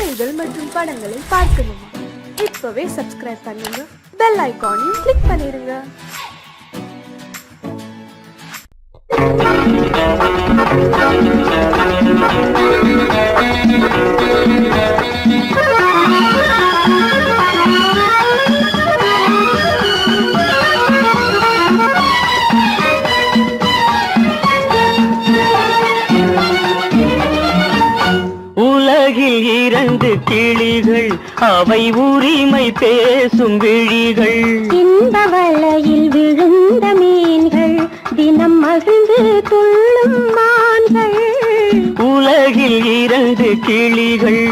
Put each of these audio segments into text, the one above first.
கதைகள் மற்றும் படங்களை பார்க்கணுமா? இப்பவே சப்ஸ்கிரைப் பண்ணுங்க, பெல் ஐகானையும் கிளிக் பண்ணிருங்க. உலகில் இரண்டு கிளிகள், அவை உரிமை பேசும் விழிகள். இந்த வலையில் விழுந்த மீன்கள், தினம் மகிழ்ந்து துள்ளும் மான்கள். உலகில் இரண்டு கிளிகள்,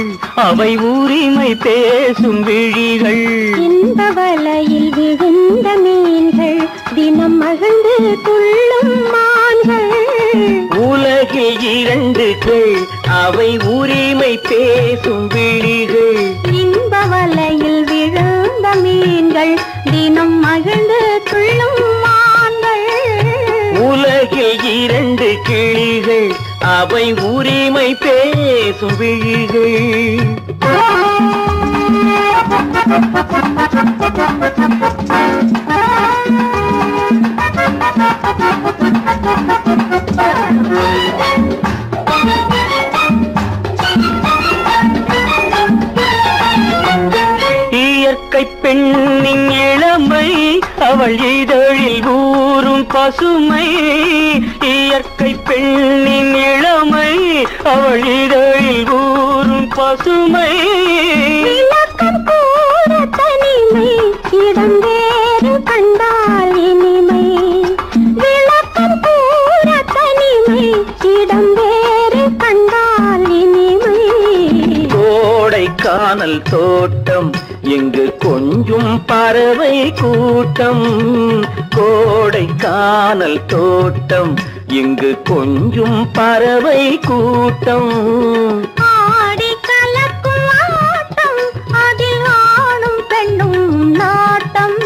அவை உரிமை பேசும் விழிகள். இந்த வலையில் விழுந்த மீன்கள், தினம் மகிழ்ந்து துள்ளும் மான்கள். உலகில் இரண்டு கிளை, அவை உரிமை பேசும் விழிகள். இந்த வலையில் விழுந்த மீன்கள், தினம் மகிழ்ந்து துள்ளும் மான்கள். உலகில் இரண்டு கிளிகள், அவை உரிமை பேசும் விழிகள். இயற்கை பெண்ணின் இளமை, அவள் இதழில் ஊறும் பசுமை. இயற்கை பெண்ணின் இளமை, அவள் இதழில் ஊறும் பசுமை. விளக்கம் கூற தனிமை, இடம் வேறு கண்டால் இனிமை. விளக்கம் கூற தனிமை, இடம் வேறு கண்டால் இனிமை. கோடைக்கானல் தோட்டம், இங்கு கொஞ்சும் பறவை கூட்டம். கோடைக்கானல் தோட்டம், இங்கு கொஞ்சும் பறவை கூட்டம். ஆடி கலக்கும் ஆட்டம், அதில் ஆணும் பெண்ணும் நாட்டம்.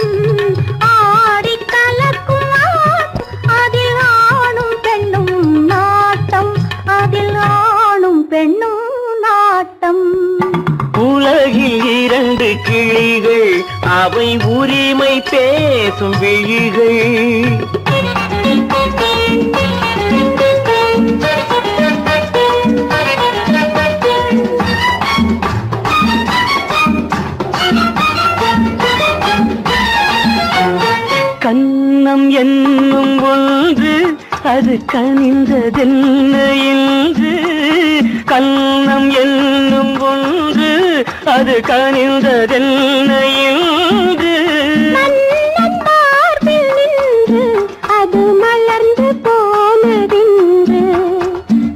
ஆடி கலக்கும் ஆட்டம், அதில் ஆணும் பெண்ணும் நாட்டம். அதில் ஆணும் பெண்ணும் நாட்டம். உலகில் இரண்டு கிளிகள், அவை உரிமை பேசும் விழிகள். கன்னம் என்னும் ஒன்று, அது கனிந்ததென்ன என்று. கன்னம் என்னும் ஒன்று, அது கனிந்ததென்ன என்று. மன்னன் மார்பில் நின்று, அது மலர்ந்து போனதென்று.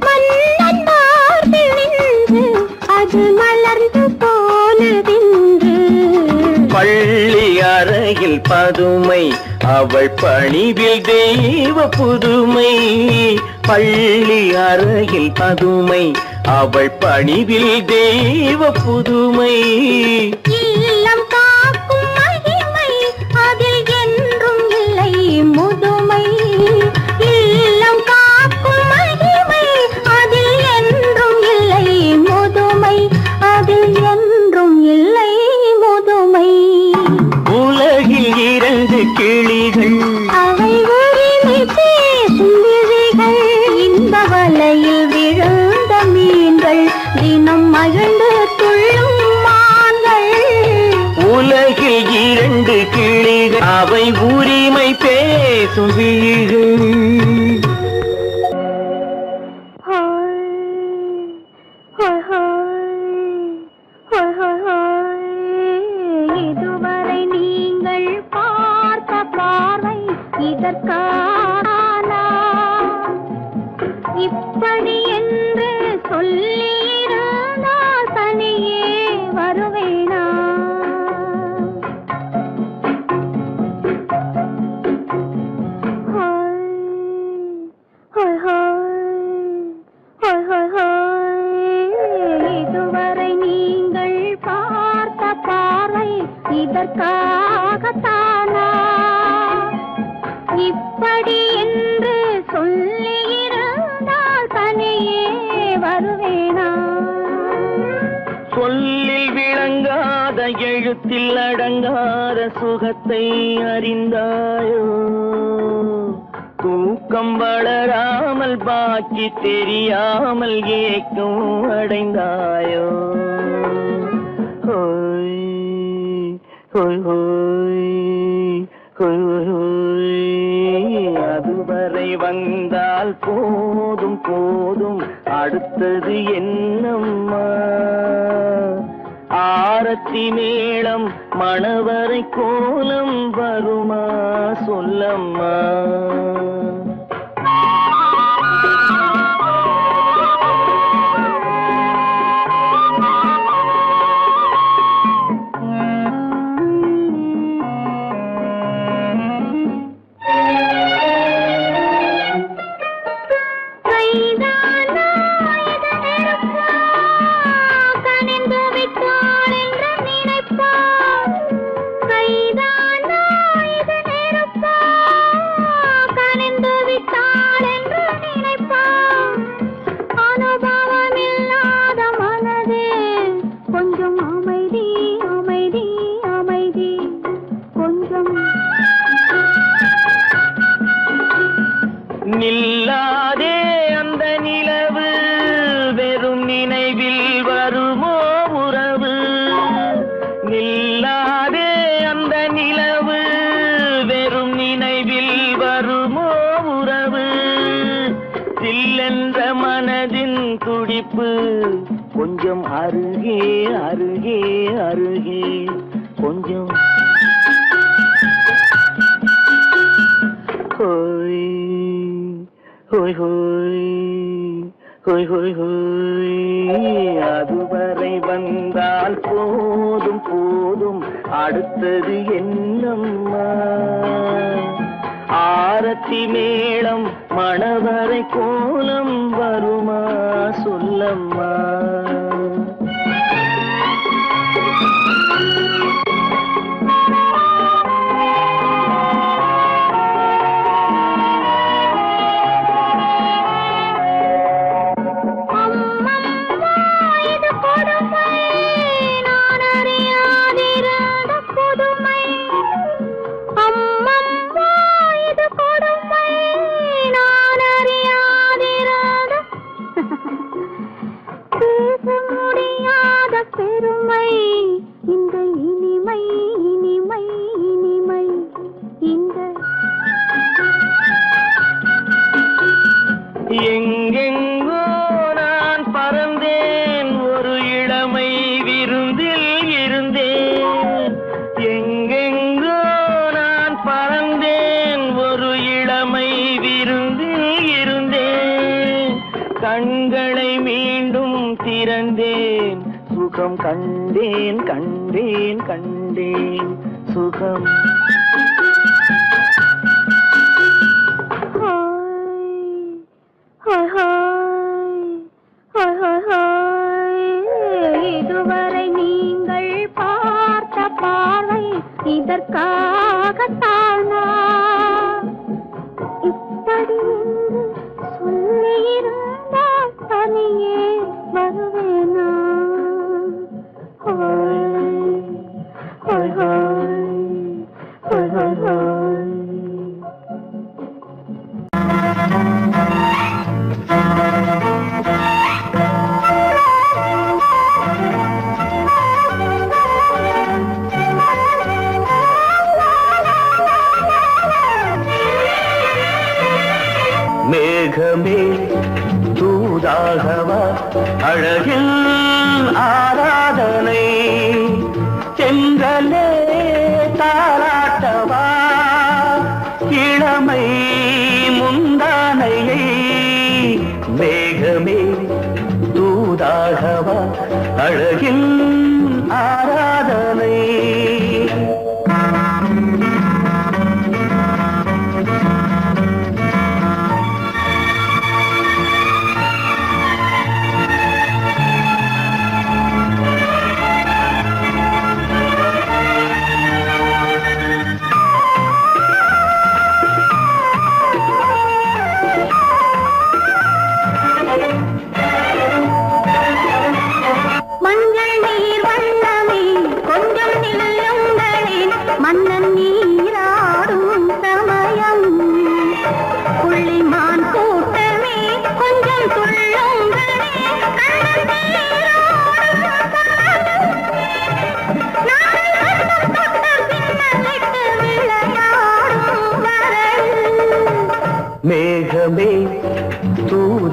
மன்னன் மார்பில் நின்று, அது மலர்ந்து போனதென்று. பள்ளி அறையில் பதுமை, அவள் பணிவில் தெய்வ புதுமை. பள்ளி அறையில் பதுமை, அவள் பணிவில் தெய்வ புதுமை. இல்லம் காக்கும் மகிமை, அதில் என்றும் இல்லை முதுமை. இல்லம் காக்கும் மகிமை, அதில் என்றும் இல்லை முதுமை. அதில் என்றும் இல்லை முதுமை. உலகில் இரண்டு கிளிகள், அவை உரிமை பேசும் விழிகள். இந்த வலையில் விழுந்த மீன்கள், தினம் மகிழ்ந்து துள்ளும் மான்கள். உலகில் இரண்டு கிளிகள், அவை உரிமை பேசும் விழிகள். இதுவரை நீங்கள் பார்த்த பார்வை இதற்கானா? இப்படி என்று சொல்லியிருந்தால் தனியே வருவேனா? இதுவரை நீங்கள் பார்த்த பார்வை இதற்காகத்தானா? இப்படி என்று சொல்லியிருந்தால் தனியே வருவேனா? சொல்லில் விளங்காத எழுத்தில் அடங்காத சுகத்தை அறிந்தாயோ தூக்கம் வளராமல் பாக்கி தெரியாமல் ஏக்கம் அடைந்தாயோ ஹோய் ஹோய் ஹோய் ஹோய் ஹோய் அதுவரை வந்தால் போதும் போதும் அடுத்தது என்னம்மா ஆரத்தி மேளம் மணவரை கோலம் வருமா சொல்லம்மா நில்லாதே அந்த நிலவு வெறும் நினைவில் வருமோ உறவு நில்லாதே அந்த நிலவு வெறும் நினைவில் வருமோ உறவு சில்லென்ற மனதின் துடிப்பு கொஞ்சம் அருகே அருகே அருகே கொஞ்சம் ஹோய் ஹோய் ஹோய் ஹோய் ஹோய் ஹோய் அதுவரை வந்தால் போதும் போதும் அடுத்தது என்னம்மா ஆரத்தி மேளம் மணவரை கோலம் வருமா சொல்லம்மா பெருமை இந்த இனிமை இனிமை இனிமை இந்த எங்கெங்கோ நான் பறந்தேன் ஒரு இளமை விருந்தில் இருந்தேன் எங்கெங்கோ நான் பறந்தேன் ஒரு இளமை விருந்தில் இருந்தேன் கண்களை மீண்டும் திறந்தேன் சுகம் கண்டேன் கண்டேன் கண்டேன் சுகம் இதுவரை நீங்கள் பார்த்த பார்வை இதற்காகத்தானா இப்படி சொல்லியிருந்தால் தனியே வருவேனா மேகமே தூதாகவா அழகில் ஆராதனை செங்கலே தாராட்டவா இளமை முந்தானையை மேகமே தூதாகவா அழகில் ஆராதனை மஞ்சள்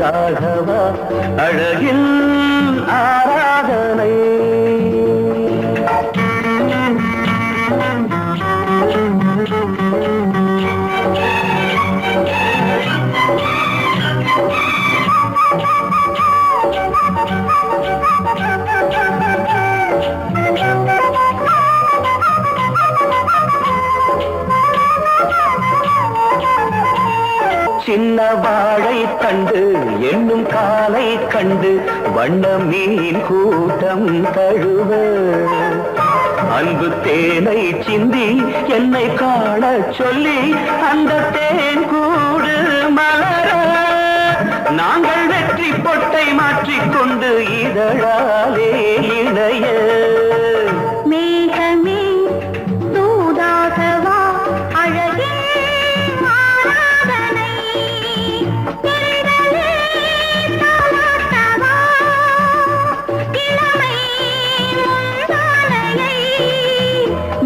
ராகவா அழகில் ஆராதனை. சின்ன வாழை கண்டு என்னும் காலை கண்டு வண்ண மீன் கூட்டம் தழுவ அன்பு தேனை சிந்தி என்னை காண சொல்லி அந்த தேன் கூடு மலர நாங்கள் வெற்றி பொட்டை மாற்றிக்கொண்டு இதழாலே இணைய. மேகமே தூதாகவா அழகே ஆராதனை. திரளே தாலாட்டவா இளமை முந்தானையை.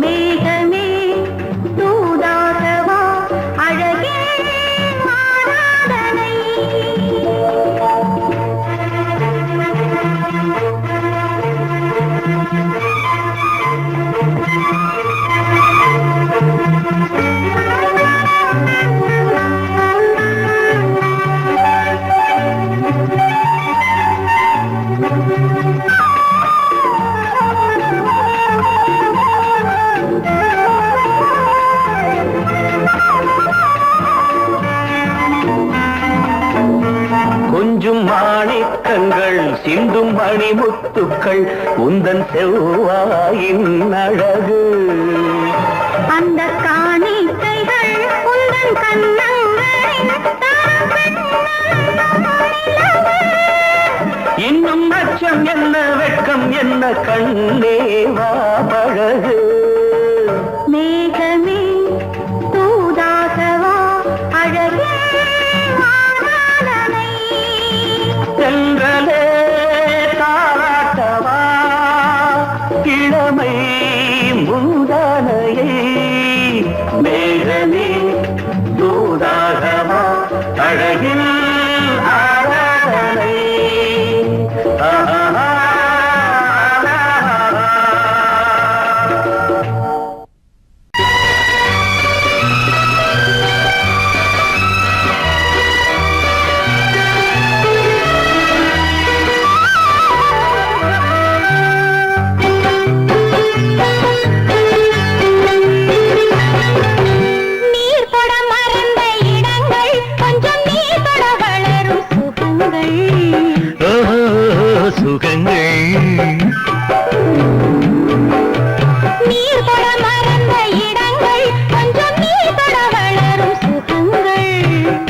மேகமே தூதாகவா அழகே ஆராதனை. கொஞ்சும் மாணிக்கங்கள் சிந்தும் மணிமுத்துக்கள் உந்தன் செவ்வாயின் அழகு. அந்த காணிக்கைகள் உந்தன் கண்ணங்களின் இன்னும் அச்சம் என்ன வெட்கம் என்ன கண்ணேவா பழகு. மேகமே தூதாகவா அழகே ஆராதனை. சென்றலே தாராட்டவா இளமை முந்தானையை. மேகமே தூதாகவா அழகில் ஆராதனை. நீர் தொட மறந்த இடங்கள் கொஞ்சம் நீர் தொட வளரும் சுகங்கள். சுகங்கள் நீர் தொட மறந்த இடங்கள் கொஞ்சம் நீர் தொட வளரும் சுகங்கள்.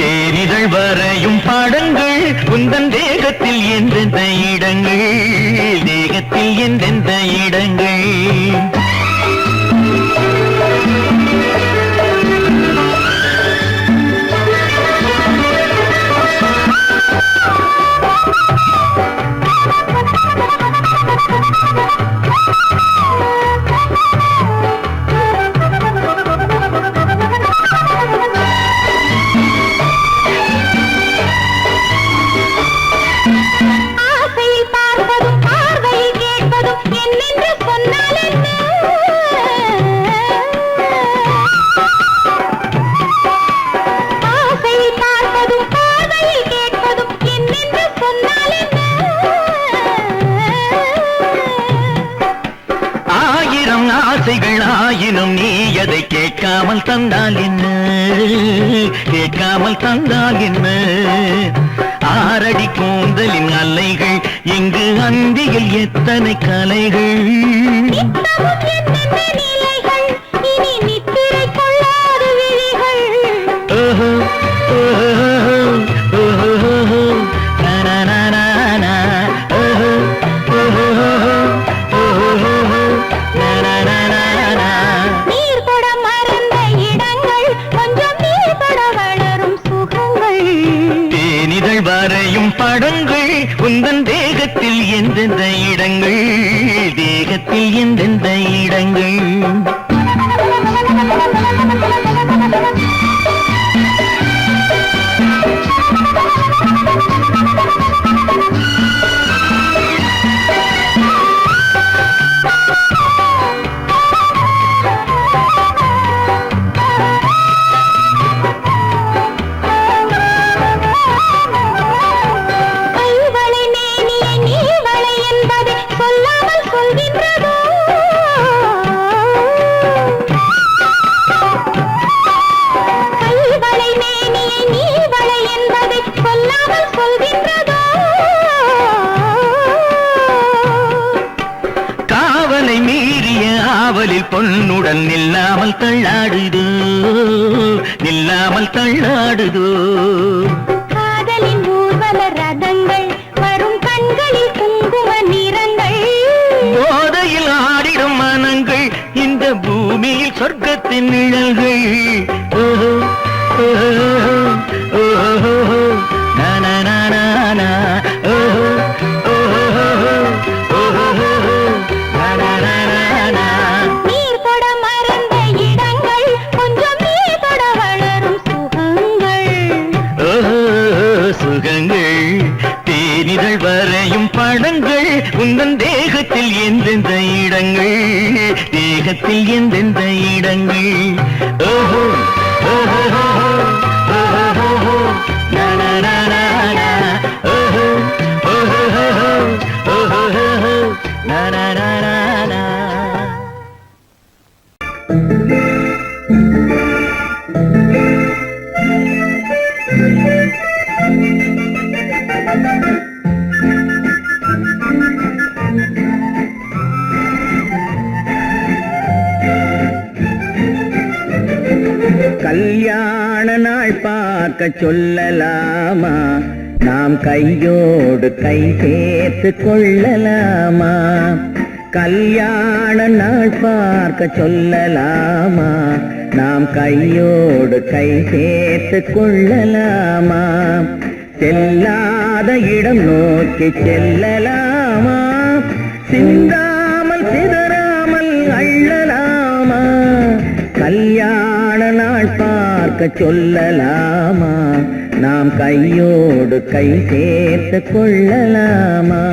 தேரிதழ் வரையும் பாடங்கள் உந்தன் தேகத்தில் எந்தெந்த இடங்கள் தேகத்தில் எந்தெந்த இடங்கள். ஆசையில் பார்ப்பதும் பார்வையில் கேட்பதும் என்னென்று சொன்னால் என்ன? ஆசையில் பார்ப்பதும் பார்வையில் கேட்பதும் என்னென்று சொன்னால் என்ன? ஆயிரம் ஆசைகள் ஆயினும் நீ அதை கேட்காமல் தந்தால் என்ன கேட்காமல் தந்தால் என்ன. ஆரடி கூந்தலின் அலைகள் இங்கு அந்தியில் எத்தனை கலைகள். நித்தமும் என்னென்ன நிலைகள் இனி நித்திரை கொள்ளாத விழிகள். ஓஹோ ஓஹோ ஓஹோ நனனனனா. ஓஹோ ஓஹோ ஓஹோ நனனனனா. நீர் தொட மறந்த இடங்கள் கொஞ்சம் நீர் தொட வளரும் சுகங்கள். தேனிதழ் வரையும் படங்கள் உந்தன் தேகத்தில் எந்தெந்த இடங்கள் தேகத்தில் எந்தெந்த இடங்கள். சொல்கின்றதோ கைவளை மேனியை நீ வளை என்பதை சொல்லாமல் சொல்கின்றதோ காவலை மீறிய ஆவலில் பொன்னுடன் நில்லாமல் தள்ளாடுதோ நில்லாமல் தள்ளாடுதோ காதலின் ஊர்வல ரதங்கள் வரும் கண்களில் குங்கும நிறங்கள் போதையில் ஆடிடும் மனங்கள் இந்த பூமியில் சொர்க்கத்தின் நிழல்கள் ஓஹோ ஓஹோ ஓஹோ நானா நானா நா ஓஹோ ஓஹோ ஓஹோ நானா நானா நீர் தொட மறந்த இடங்கள் கொஞ்சம் நீ தொட வளரும் சுகங்கள் சுகங்கள் தேனிதழ் வரையும் படங்கள் உந்தன் தேகத்தில் எந்தெந்த இடங்கள் தேகத்தில் எந்தெந்த இடங்கள் ஓஹோ ஓஹோ ஓஹோ நானா நானா நா ஓஹோ ஓஹோ ஓஹோ நானா நானா நா கல்யாண நாள் பார்க்க சொல்லலாமா நாம் கையோடு கை சேர்த்து கொள்ளலாமா கல்யாண நாள் பார்க்க சொல்லலாமா நாம் கையோடு கை சேர்த்து கொள்ளலாமா செல்லாத இடம் நோக்கி செல்லலாமா சிந்தாமல் சிதறாமல் அள்ளலாமா கல்யாண நாள் பார்க்க சொல்லலாமா நாம் கையோடு கை சேர்த்து கொள்ளலாமா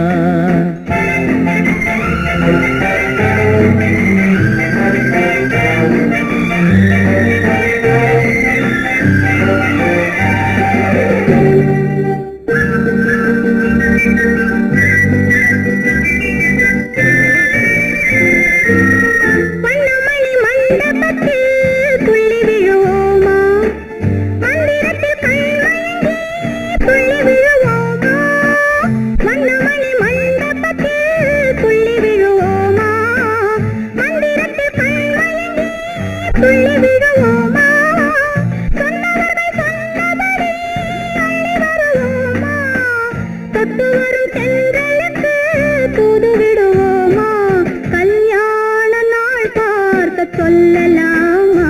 சொல்லலாமா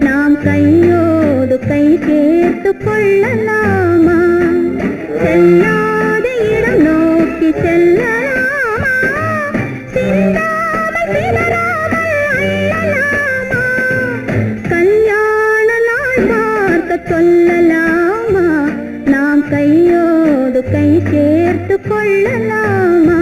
நாம் கையோடு கை சேர்த்து கொள்ளலாமா செல்லாத இடம் நோக்கி செல்லலாமா சிந்தாமல் சிதறாமல் அள்ளலாமா கல்யாண நாள் பார்க்க சொல்லலாமா நாம் கையோடு கை சேர்த்து கொள்ளலாமா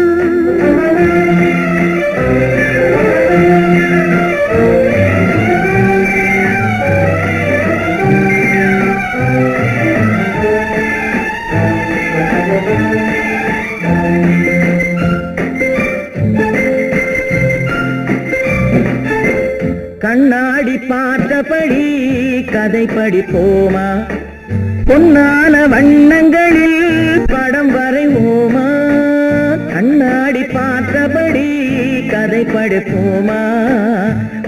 கண்ணாடி பார்த்தபடி கதை படிப்போமா பொன்னான வண்ணங்களில் படம் வரைவோமா கண்ணாடி பார்த்தபடி கதை படிப்போமா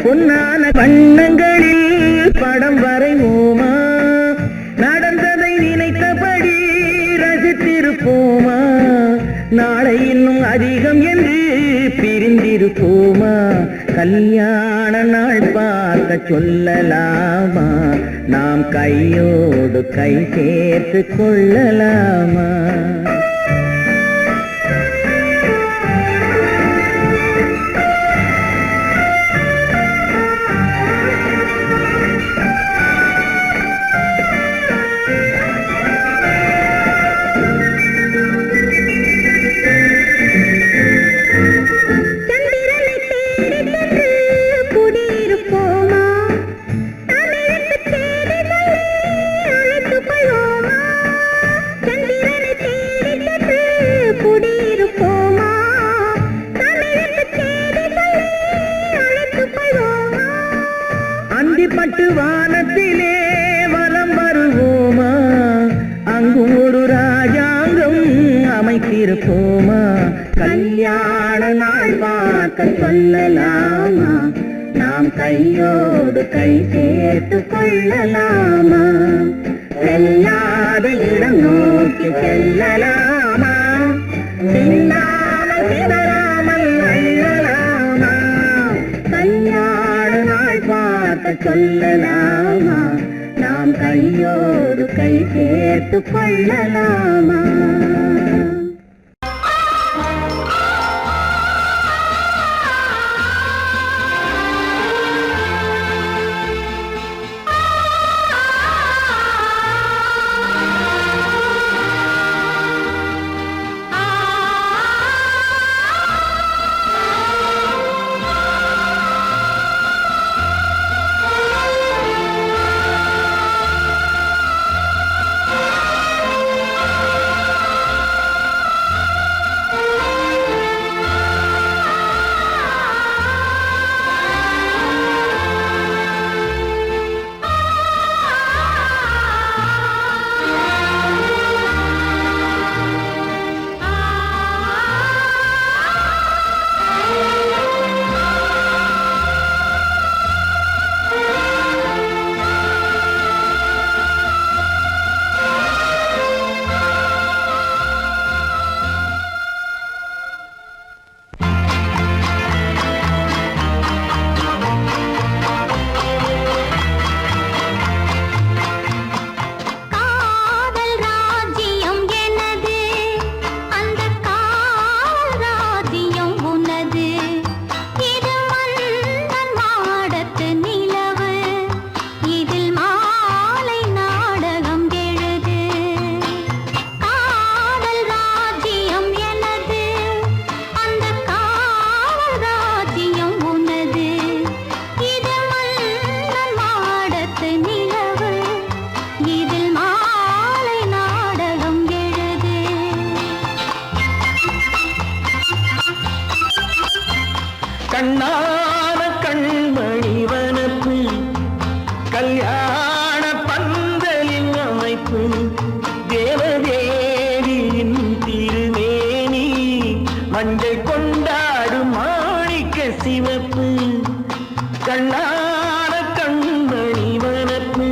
பொன்னான வண்ணங்களில் படம் வரைவோமா நடந்ததை நினைத்தபடி ரசித்திருப்போமா நாளை இன்னும் அதிகம் என்று பிரிந்திருப்போமா கல்யாண நாள் பார்க்க சொல்லலாமா நாம் கையோடு கை சேர்த்து கொள்ளலாமா தேடி பட்டு வானத்திலே வலம் வருவோமா, அங்கு ஒரு ராஜாங்கம் அமைத்திருப்போமா, கல்யாண நாள் பார்க்க சொல்லலாமா, நாம் கையோடு கை சேர்த்து கொள்ளலாமா, செல்லாத இடம் நோக்கி செல்லலாமா, சின்னாமல் சிதறாமல் அள்ளலாமா, கல்யாண நாள் பார்க்க சொல்லலாமா, நாம் கையோடு கை சேர்த்து கொள்ளலாமா. கண்ணான கண்மணி வனப்பு, கல்யாண பந்தலின் அமைப்பு, தேவதேவியின் திருமேனி, மஞ்சள் கொண்டாடும் மாணிக்க சிவப்பு, கண்ணான கண்மணி வனப்பு,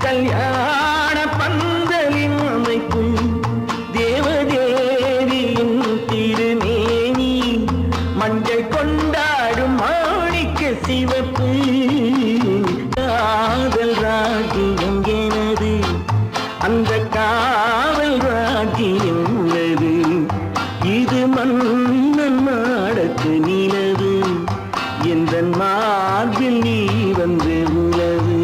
கல்யாண பந்தலின் அமைப்பு, தேவதேவியின் திருமேனி, மஞ்சள் கொண்டாடும் மாணிக்க சிவப்பு, காதல் ராஜ்யம் எனது, அந்த காவல் ராஜ்யம் உள்ளது, இது மன்னன் மாடத்து நிலவு, எந்த மார்பில் நீ வந்து உலவு.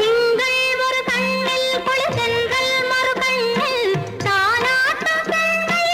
திங்கள் ஒரு கண்ணில் குளிர்தென்றல் மறு கண்ணில் தானாட்டம் பெண்கள்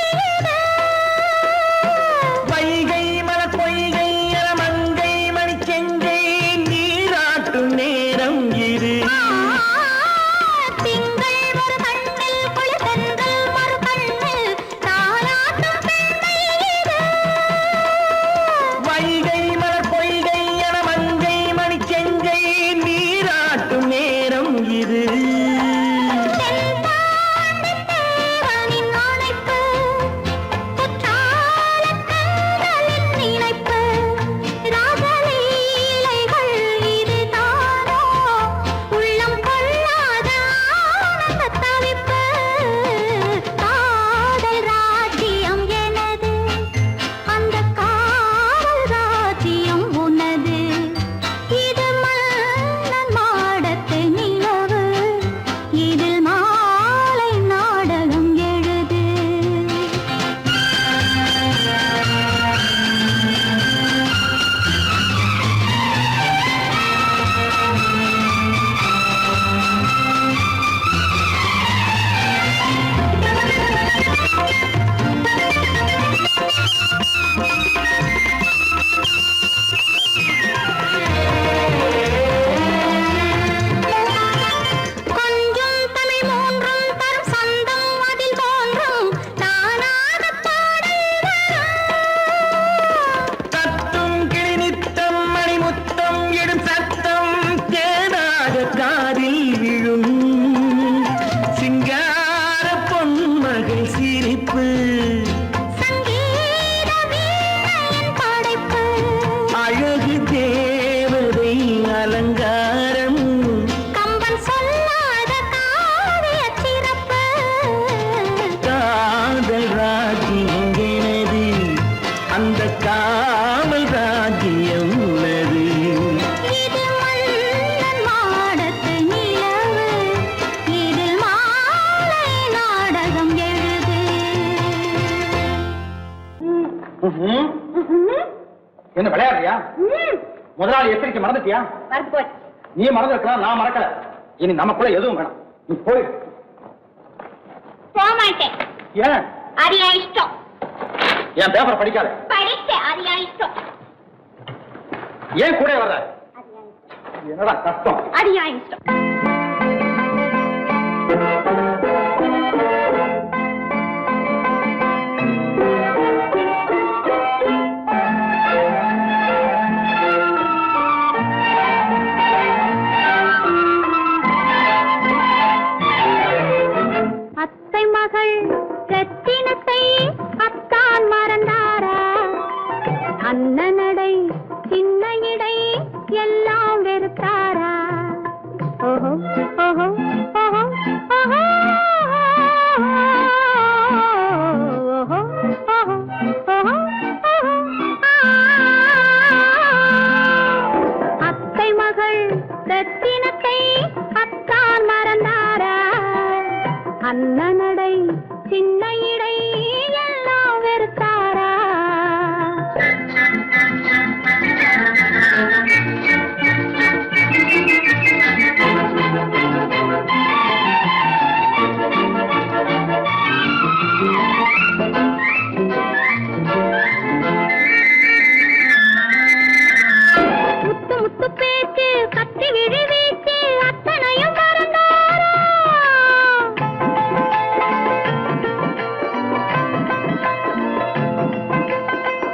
என்ன விளையாடுறியா? முதலாளி எச்சரிக்கை மறந்துட்டியா? நீ மறந்துருக்கலாம், நான் மறக்கல. இனி நமக்குள்ள எதுவும் வேணாம், நீ போய். போக மாட்டேன். ஏன்? அது என் இஷ்டம். என் பேப்பர் படிக்காத. படிச்சேன், அது என் இஷ்டம். ஏன் கூட வர்ற? என்னடா கஷ்டம்? அது என் இஷ்டம். ரத்தினத்தை அத்தான் மறந்தாரா? அண்ணனடை சின்ன இடை எல்லாம் வெறுத்தாரா? ஓஹோ ஓஹோ ஓஹோ ஓஹோ ஓஹோ ஓஹோ அத்தை மகள் ரத்தினத்தை அத்தான் மறந்தாரா? அண்ணனடை சின்ன இடை எல்லாம் வெறுத்தாரா? முத்து முத்து பேச்சு கத்தி விழி வீச்சு அத்தனையும் மறந்தாரா?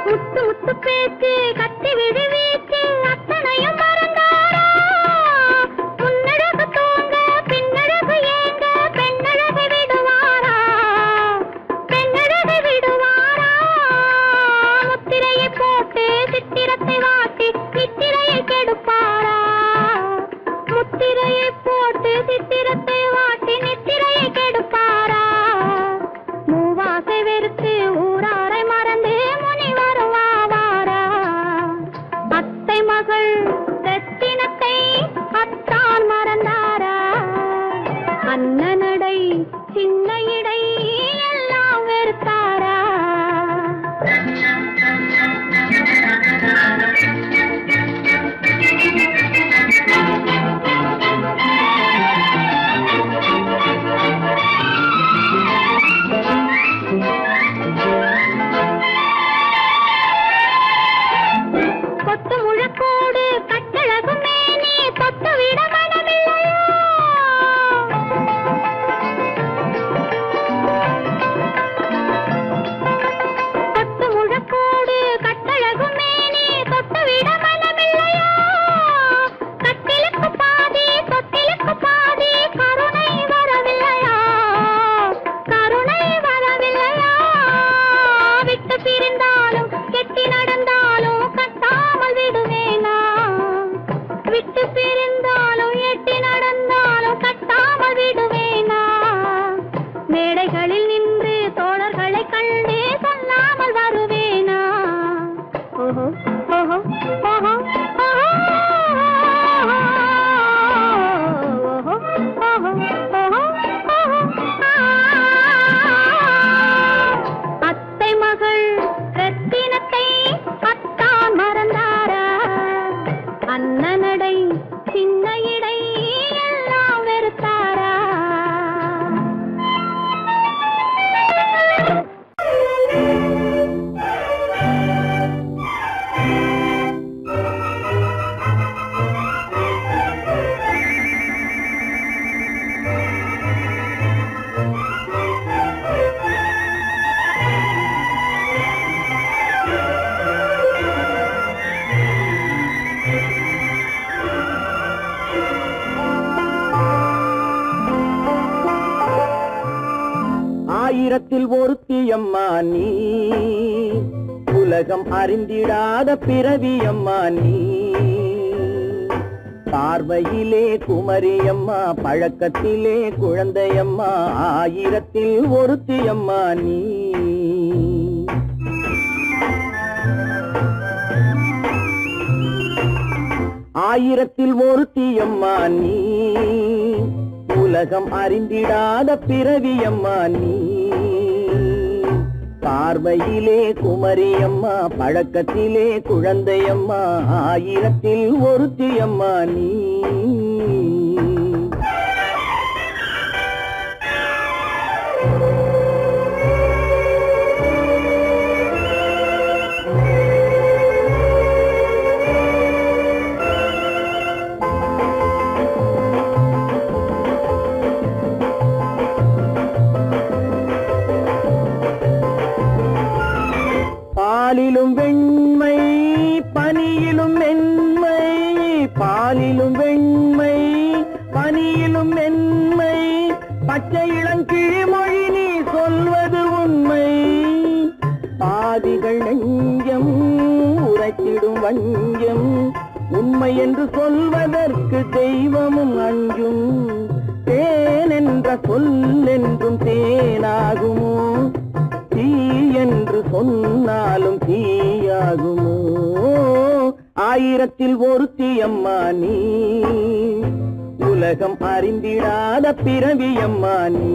முத்து முத்து பேச்சு கத்தி விழி வீச்சு அத்தனையும் மறந்தாரா? முன்னழகு தூங்க பின்னழகு ஏங்க பெண்ணழகு விடுவாரா? பெண்ணழகு விடுவாரா? முத்திரையை போட்டு சித்திரத்தை வாட்டி சித்திரையை கெடுப்பாரா? முத்திரையை போட்டு சித்திரத்தை வாட்டி நித்திரையை கெடுப்பாரா? மூவாசை வெறுத்து ஊராரை மறந்து முனி வருவாரா? அத்தை மகள் ரத்தினத்தை அத்தான் மறந்தாரா? அண்ணனடை சின்ன இடை எல்லாம் வெறுத்தாரா? கொத்து முழக்கோடு கட்டழகு மேனி தொட்டு விட மனமில்லையோ? கொத்து முழக்கோடு கட்டழகு மேனி தொட்டு விட மனமில்லையோ? கட்டிலுக்கு பாதி தொட்டிலுக்கு பாதி கருணை வரவில்லையா? கருணை வரவில்லையா? விட்டு பிரிந்தாலும் கெட்டி நடந்தாலும் கட்டாமல் விடுவேனா? விட்டு பிரிந்தாலும் எட்டி நடந்தாலும் கட்டாமல் விடுவேனா? மேடைகளில் நின்று தோழர்களை கண்டு சொல்லாமல் வருவேனா? ஓஹோ ஓஹோ ஓஹோ ஓஹோ அத்தை மகள் ரத்தினத்தை அத்தான் மறந்தாரா? அண்ணனடை சின்ன இடை எல்லாம் வெறுத்தாரா? ஆயிரத்தில் ஒருத்தியம்மா நீ, உலகம் அறிந்திடாத பிறவியம்மா நீ. பார்வையிலே குமரியம்மா, பழக்கத்திலே குழந்தையம்மா, ஆயிரத்தில் ஒருத்தியம்மா நீ. ஆயிரத்தில் ஒருத்தியம்மா நீ, உலகம் அறிந்திடாத பிறவியம்மா நீ. பார்வையிலே குமரியம்மா, பழக்கத்திலே குழந்தையம்மா, ஆயிரத்தில் ஒருத்தியம்மா நீ. பாலிலும் வெண்மை பனியிலும் மென்மை, பாலிலும் வெண்மை பனியிலும் மென்மை, பச்சை இளங்கிழிமொழி நீ சொல்வது உண்மை. பாதிகள் நெஞ்சம் உரைத்திடும் வஞ்சம், உண்மை என்று சொல்வதற்கு தெய்வமும் அஞ்சும். தேன் என்ற சொல் என்றும் தேனாகுமோ, தீ என்று சொன்னாலும் தீயாகுமோ. ஆயிரத்தில் ஒருத்தியம்மா நீ, உலகம் அறிந்திடாத பிறவியம்மா நீ.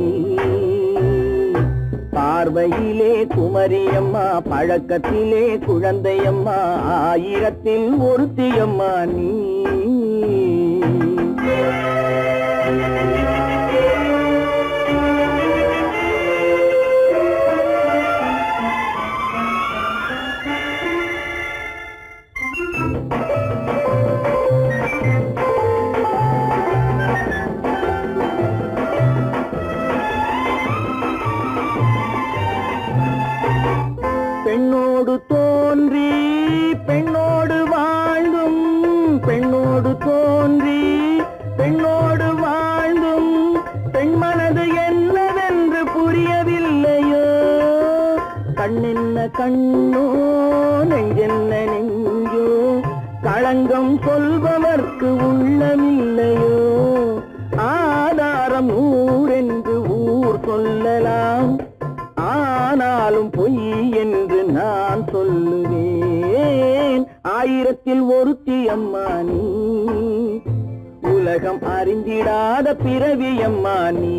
பார்வையிலே குமரியம்மா, பழக்கத்திலே குழந்தையம்மா, ஆயிரத்தில் ஒருத்தியம்மா நீ. பெண்ணோடு தோன்றி பெண்ணோடு வாழ்ந்தும், பெண்ணோடு தோன்றி பெண்ணோடு வாழ்ந்தும், பெண்மனது என்னவென்று புரியவில்லையோ. கண்ணென்ன கண்ணோ, நெஞ்சென்ன நெஞ்சோ, களங்கம் சொல்பவர்க்கு உள்ளமில்லையோ. ஆதாரம் ஊரென்று ஊர் சொல்லலாம், ஆனாலும் பொய் என்று நான் சொல்லுவேன். ஆயிரத்தில் ஒருத்தியம்மா நீ, உலகம் அறிந்திடாத பிறவியம்மா நீ.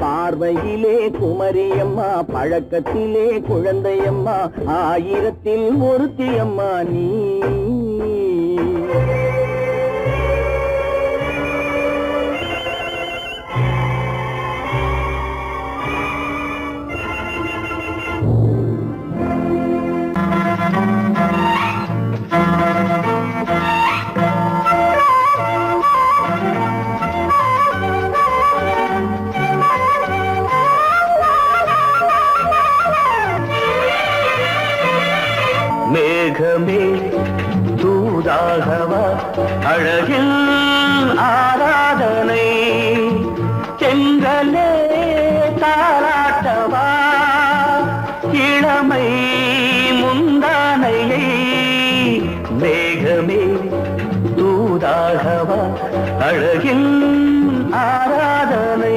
பார்வையிலே குமரியம்மா, பழக்கத்திலே குழந்தையம்மா, ஆயிரத்தில் ஒருத்தியம்மா நீ. மேகமே தூதாகவா, அழகில் ஆராதனை, செங்கலே தாராட்டவா, இளமை முந்தானையை. மேகமே தூதாகவா, அழகில் ஆராதனை.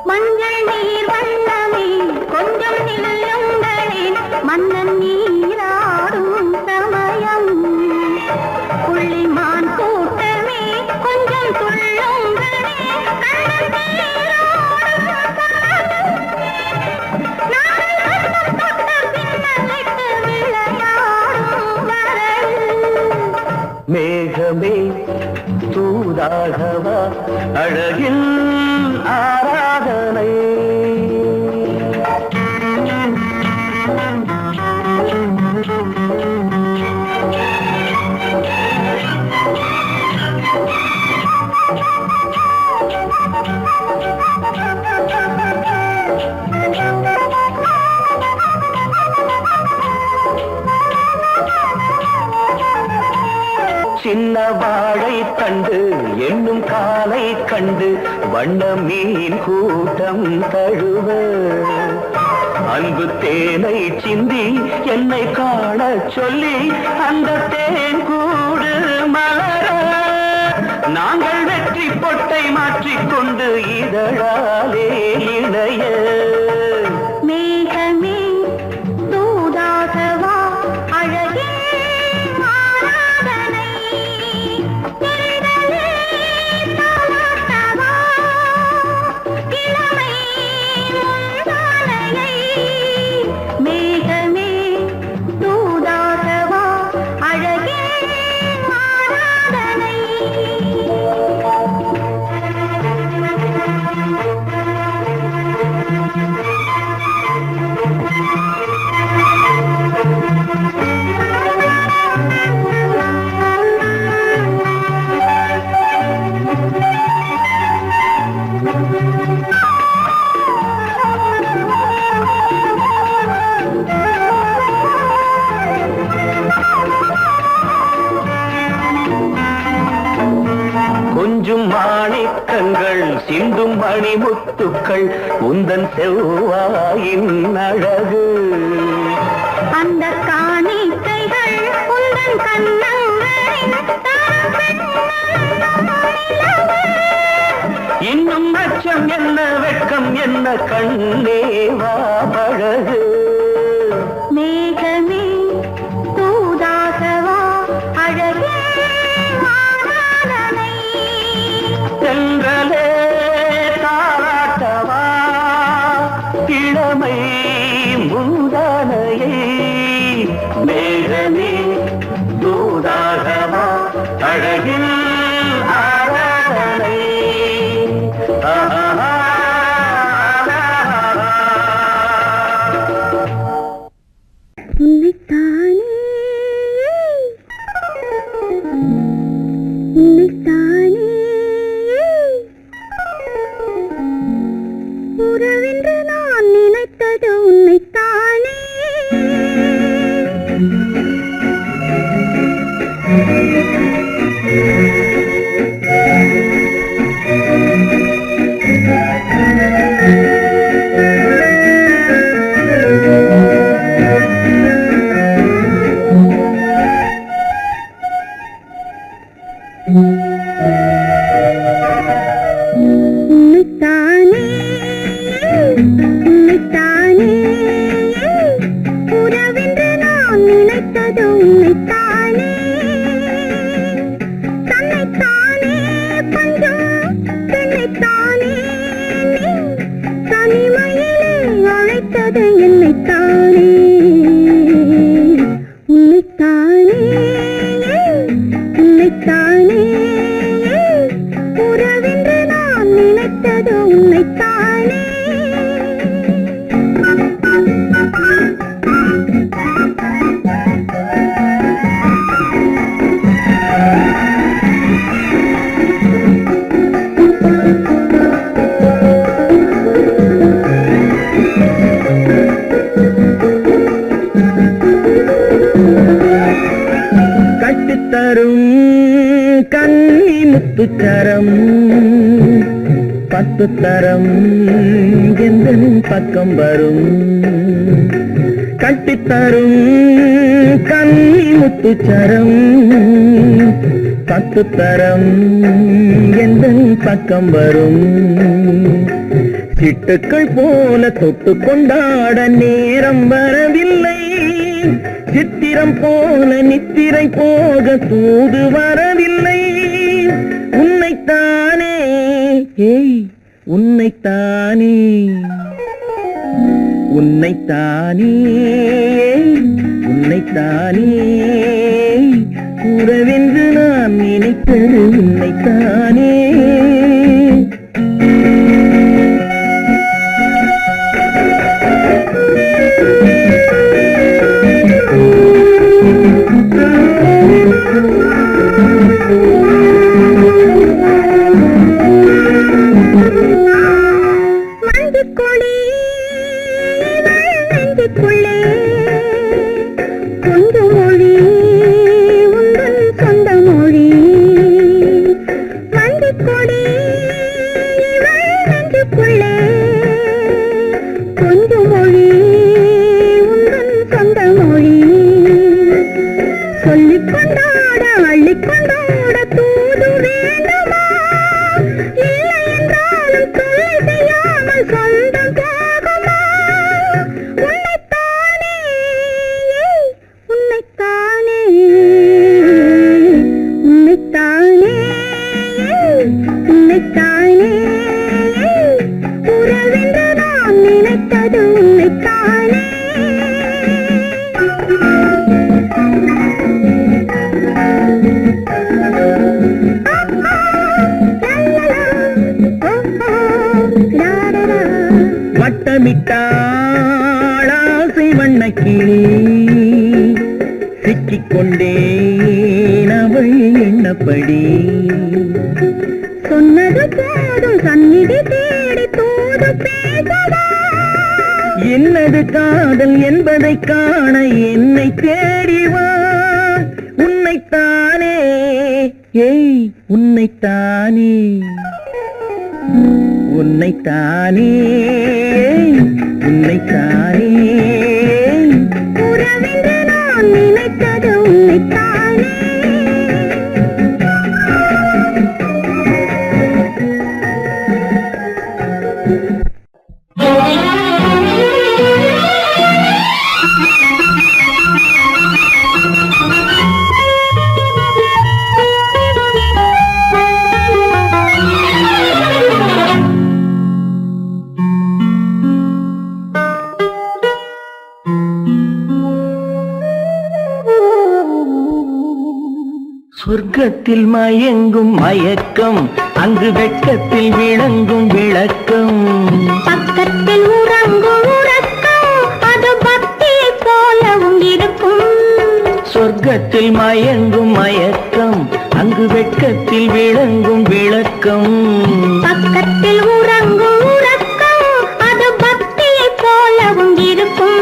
மஞ்சள் நீர் வண்ணமே கொஞ்சம் நில்லுங்களேன், மன்னன் நீராடும் சமயம். புள்ளிமான் கூட்டமே கொஞ்சம் துள்ளுங்களே, கண்ணன் நீராடும் பின்னலிட்டு விளையாடும் வரல். மேகமே தூதாகவா, அழகில் ஆராதனை. சின்ன வாழை தண்டு என்னும் காலை கண்டு வண்ண மீன் கூட்டம் தழுவ, அன்பு தேனை சிந்தி என்னை காண சொல்லி அந்த தேன் கூடு மலர நாங்கள் வெற்றி பொட்டை மாற்றிக்கொண்டு இதழாலே இணைய மேகமே தூதாகவா அழகே ஆராதனை தேடலே தாலாட்டவா இளமை முந்தானையை மேகமே தூதாகவா அழகே ஆராதனை கொஞ்சம் மாணிக்கங்கள் சிந்தும் மணிமுத்துக்கள் உந்தன் செவ்வாயின் அழகு அந்த காணிக்கைகள் உந்தன் கண்ணங்களின் இன்னும் அச்சம் என்ன வெட்கம் என்ன கண்ணேவா பழகு மேகமே தூதாகவா அழகே ஆராதனை சென்றலே தாராட்டவா இளமை முந்தானையை மேகமே தூதாகவா அழகில் ஆராதனை உன்னைத்தானே உன்னைத்தானே உறவென்று நான் நினைத்தது உன்னைத்தானே உன்னைத்தானே உன்னைத்தானே உறவென்று நான் நினைத்தது உன்னைத்தானே தன்னைத்தானே பஞ்சம் தன்னைத்தானே தனிமையிலே அழைத்தது என்னைத்தானே உன்னைத்தானே உன்னைத்தானே உறவென்று நான் நினைத்தது உன்னைத்தானே கட்டுத்தரும் கன்னி முத்துச்சரம் 10 தரம் எந்தன் பக்கம் வரும் கட்டித்தரும் கன்னி முத்துச்சரம் 10 தரம் எந்தன் பக்கம் வரும் சிட்டுக்கள் போல தொட்டு கொண்டாட நேரம் வரவில்லை சித்திரம் போல நித்திரை போக தூது வரவில்லை உன்னைத்தானே ஏய் உன்னைத்தானே உன்னைத்தானே உன்னைத்தானே கூறவென்று நான் நினைத்தது உன்னைத்தானே மஞ்சக்கொடி நெஞ்சுக்குள்ளே கொஞ்ச மொழி உங்கள் சொந்த மொழி மஞ்சக்கொடி நெஞ்சுக்குள்ளே கொஞ்ச மொழி வண்ணக்கிளி சிக்கிக்கொண்டேன் அவள் எண்ணப்படி சொன்னது போதும் சந்நிதி தேடி தூது பேசவா என்னது காதல் என்பதை காண என்னை தேடிவா உன்னைத்தானே ஏய் உன்னைத்தானே உன்னைத்தானே உன்னைத்தானே உறவென்று நான் நினைத்தது உன்னைத்தானே சொர்க்கத்தில் மயங்கும் மயக்கம் அங்கு வெட்கத்தில் விளங்கும் விளக்கம் பக்கத்தில் உறங்கும் உறக்கம் அது பக்தியை போலவும் இருக்கும் சொர்க்கத்தில் மயங்கும் மயக்கம் அங்கு வெட்கத்தில் விளங்கும் விளக்கம் பக்கத்தில் உறங்கும் உறக்கம் அது பக்தியை போலவும் இருக்கும்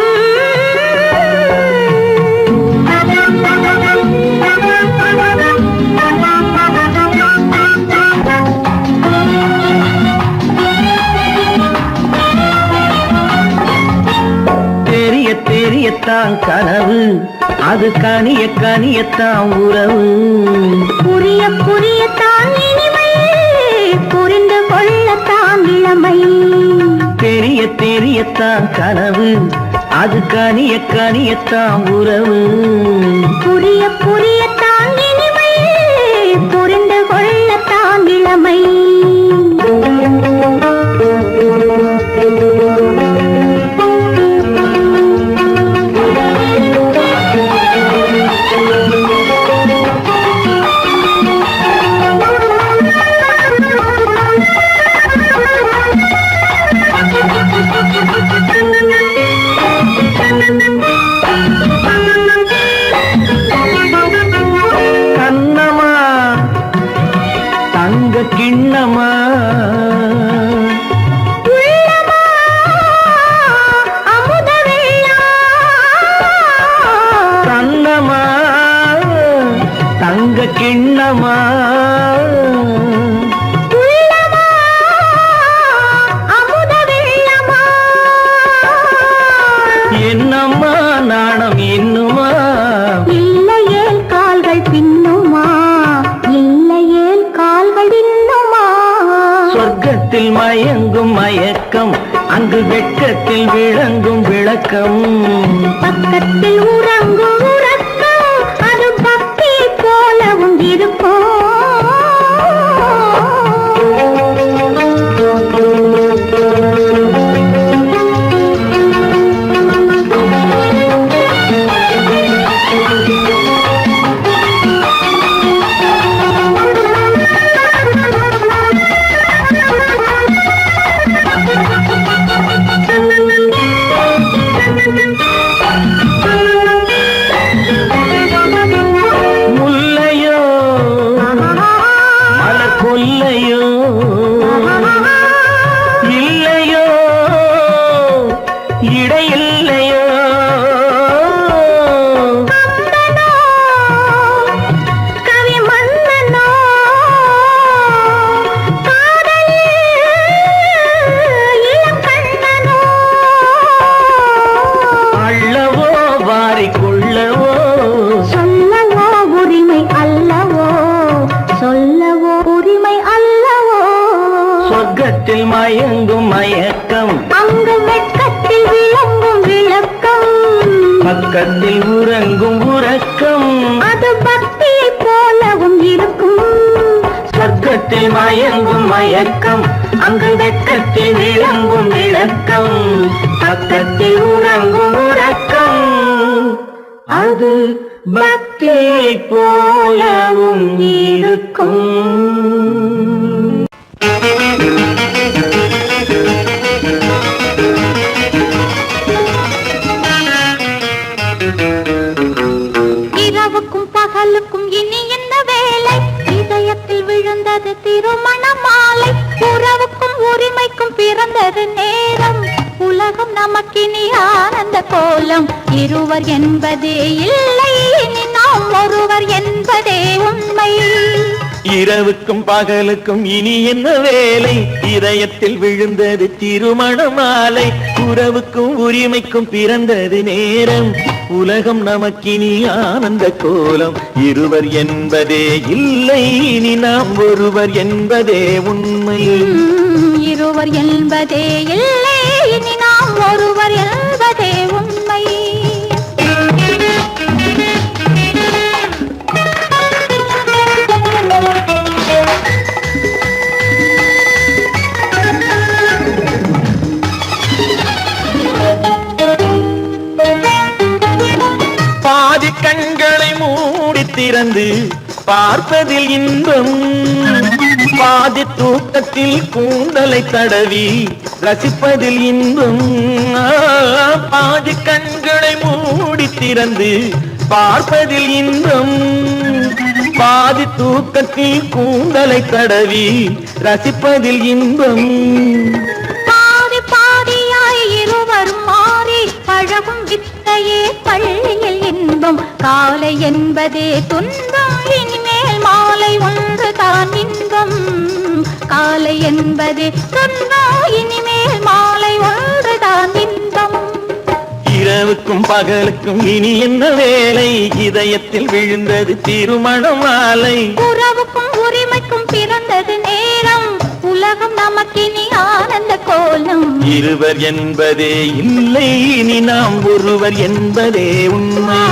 தெரிய தெரியத்தான் கனவு அது கனிய கனியத்தான் உறவு புரிய புரியத்தான் இனிமை புரிந்து கொள்ளத்தான் இளமை தெரிய தெரியத்தான் கனவு அது கனிய கனியத்தான் உறவு புரிய புரியத்தான் இனிமை புரிந்து கொள்ளத்தான் இளமை கண்ணமா தங்க கிண்ணமா உள்ளமா அமுத கண்ணமா தங்க கிண்ணமா உள்ளமா அமுத வெள்ளமா என்னம்மா நாணம் இன்னுமா இல்லையேல் கால்கள் பின்னுமா இல்லையேல் கால்கள் இன்னுமா சொர்க்கத்தில் மயங்கும் மயக்கம் அங்கு வெட்கத்தில் விளங்கும் விளக்கம் பக்கத்தில் உறங்கும் உறக்கம் அது பக்தி போலவும் இருக்கும் முல்லையோ மலர் கொல்லையோ இல்லையோ இடையில்லையோ கவி மன்னனோ காதலில் இளம் கண்ணனோ அள்ளவோ வாரிக்கொள்ளவோ சொல்லவோ உரிமை அல்லவோ சொல்லவோ உரிமை அல்லவோ சொர்க்கத்தில் மயங்கும் மயக்கம் அங்கு வெட்கத்தில் விளங்கும் விளக்கம் பக்கத்தில் உறங்கும் உறக்கம் அது பக்தியை போலவும் இருக்கும் சொர்க்கத்தில் மயங்கும் மயக்கம் அங்கு வெட்கத்தில் விளங்கும் விளக்கம் பக்கத்தில் உறங்கும் உறக்கம் அது பக்தியை போலவும் இருக்கும் பிறந்தது நேரம் உலகம் நமக்கினி ஆனந்த கோலம் இருவர் என்பதே இல்லை இனி நாம் ஒருவர் என்பதே உண்மை இரவுக்கும் பகலுக்கும் இனி என்ன வேலை இதயத்தில் விழுந்தது திருமண மாலை உறவுக்கும் உரிமைக்கும் பிறந்தது நேரம் உலகம் நமக்கினி ஆனந்த கோலம் இருவர் என்பதே இல்லை இனி நாம் ஒருவர் என்பதே உண்மை இருவர் என்பதே இல்லை இனி நாம் ஒருவர் என்பதே உண்மை பாதி கண்களை மூடி திறந்து பார்ப்பதில் இன்பம் பாதி தூக்கத்தில் கூந்தலை தடவி ரசிப்பதில் இன்பம் பாதி கண்களை மூடி திறந்து பார்ப்பதில் இன்பம் பாதி தூக்கத்தில் கூந்தலை தடவி ரசிப்பதில் இன்பம் பாதி பாதியாய் இருவரும் மாறி பழகும் வித்தையே பள்ளியில் இன்பம் காலை என்பதே துன்பம் இனிமேல் மாலை ஒன்றுதான் இன்பம் காலை என்பதே துன்பம் இனிமேல் மாலை ஒன்றுதான் இன்பம் இரவுக்கும் பகலுக்கும் இனி என்ன வேலை இதயத்தில் விழுந்தது திருமண மாலை உறவுக்கும் உரிமைக்கும் பிறந்தது நேரம் உலகம் நமக்கினி ஆனந்த கோலம் இருவர் என்பதே இல்லை இனி நாம் ஒருவர் என்பதே உண்மை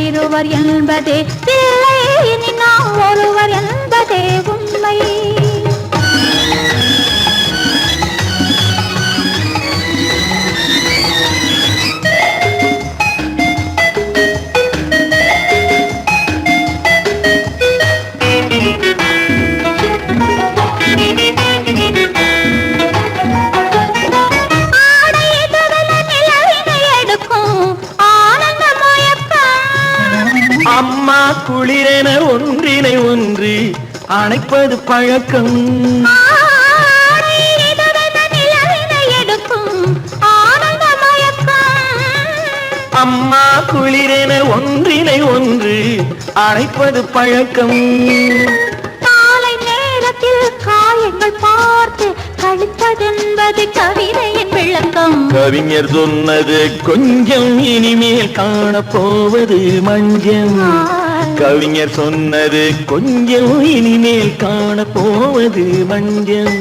இருவர் என்பதே இல்லை இனி நாம் ஒருவர் என்பதே உண்மை அம்மா குளிரென ஒன்றினை ஒன்று அணைப்பது பழக்கம் அம்மா குளிரென ஒன்றினை ஒன்று அணைப்பது பழக்கம் காலை நேரத்தில் காயங்கள் பார்த்து கழிப்பதென்பது கவிதையின் விளக்கம் கவிஞர் சொன்னது கொஞ்சம் இனிமேல் காணப்போவது மஞ்சம் கவிஞர் சொன்னது கொஞ்சம் இனிமேல் காணப்போவது மஞ்சம்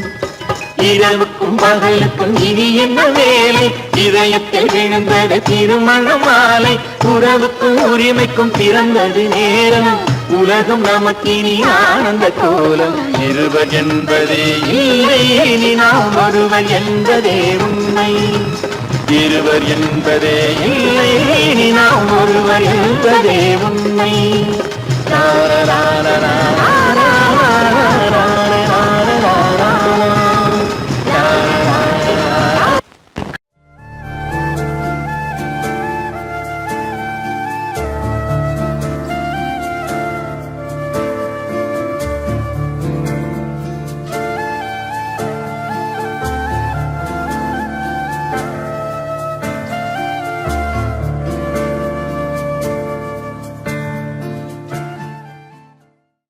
இரவுக்கும் பகலுக்கும் இனி என்ன வேலை இதயத்தில் விழுந்தது திருமண மாலை உறவுக்கும் உரிமைக்கும் பிறந்தது நேரம் உலகம் நமக்கினி ஆனந்த கோலம் இருவர் என்பதே இல்லை இனி நாம் ஒருவர் என்பதே உண்மை இருவர் என்பதே இல்லை இனி நாம் ஒருவர் என்பதே உண்மை